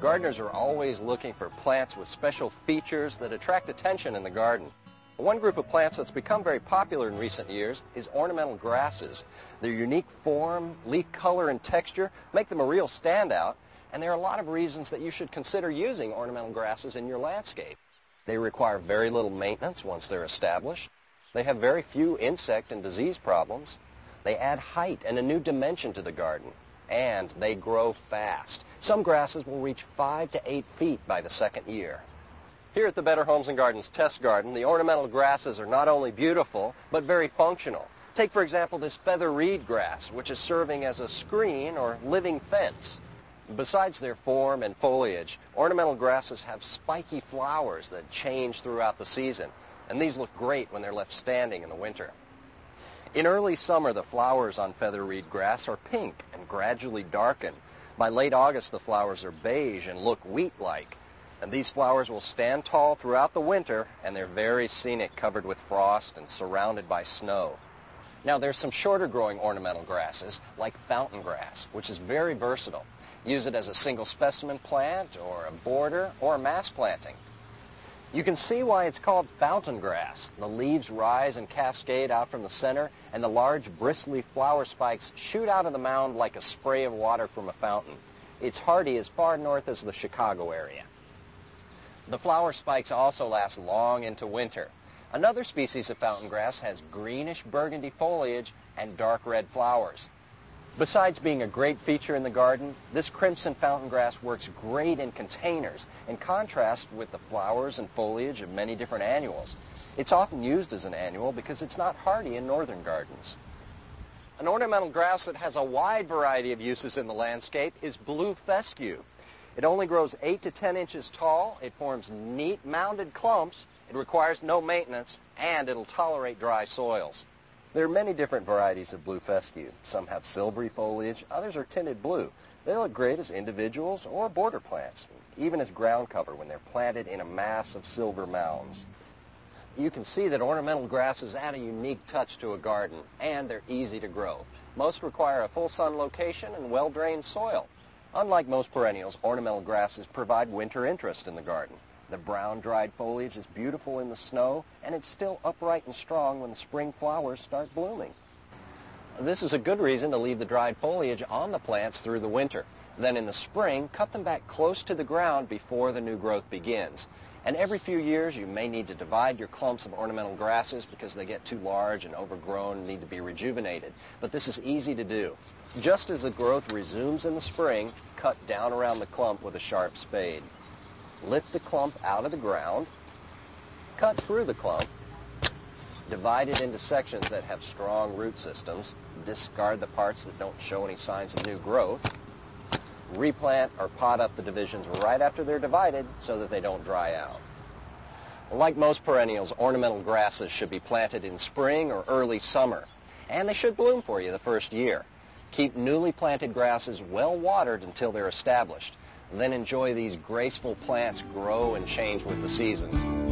Gardeners are always looking for plants with special features that attract attention in the garden. One group of plants that's become very popular in recent years is ornamental grasses. Their unique form, leaf color, and texture make them a real standout, and there are a lot of reasons that you should consider using ornamental grasses in your landscape. They require very little maintenance once they're established. They have very few insect and disease problems. They add height and a new dimension to the garden, and they grow fast. Some grasses will reach 5 to 8 feet by the second year. Here at the Better Homes and Gardens Test Garden, the ornamental grasses are not only beautiful, but very functional. Take, for example, this feather reed grass, which is serving as a screen or living fence. Besides their form and foliage, ornamental grasses have spiky flowers that change throughout the season, and these look great when they're left standing in the winter. In early summer, the flowers on feather reed grass are pink and gradually darken. By late August, the flowers are beige and look wheat-like. And these flowers will stand tall throughout the winter, and they're very scenic, covered with frost and surrounded by snow. Now, there's some shorter growing ornamental grasses, like fountain grass, which is very versatile. Use it as a single specimen plant, or a border, or a mass planting. You can see why it's called fountain grass. The leaves rise and cascade out from the center, and the large bristly flower spikes shoot out of the mound like a spray of water from a fountain. It's hardy as far north as the Chicago area. The flower spikes also last long into winter. Another species of fountain grass has greenish burgundy foliage and dark red flowers. Besides being a great feature in the garden, this crimson fountain grass works great in containers, in contrast with the flowers and foliage of many different annuals. It's often used as an annual because it's not hardy in northern gardens. An ornamental grass that has a wide variety of uses in the landscape is blue fescue. It only grows 8 to 10 inches tall, it forms neat mounded clumps, it requires no maintenance, and it'll tolerate dry soils. There are many different varieties of blue fescue. Some have silvery foliage, others are tinted blue. They look great as individuals or border plants, even as ground cover when they're planted in a mass of silver mounds. You can see that ornamental grasses add a unique touch to a garden, and they're easy to grow. Most require a full sun location and well-drained soil. Unlike most perennials, ornamental grasses provide winter interest in the garden. The brown dried foliage is beautiful in the snow, and it's still upright and strong when the spring flowers start blooming. This is a good reason to leave the dried foliage on the plants through the winter. Then in the spring, cut them back close to the ground before the new growth begins. And every few years, you may need to divide your clumps of ornamental grasses because they get too large and overgrown and need to be rejuvenated. But this is easy to do. Just as the growth resumes in the spring, cut down around the clump with a sharp spade. Lift the clump out of the ground, cut through the clump, divide it into sections that have strong root systems, discard the parts that don't show any signs of new growth, replant or pot up the divisions right after they're divided so that they don't dry out. Like most perennials, ornamental grasses should be planted in spring or early summer, and they should bloom for you the first year. Keep newly planted grasses well watered until they're established. Then enjoy these graceful plants grow and change with the seasons.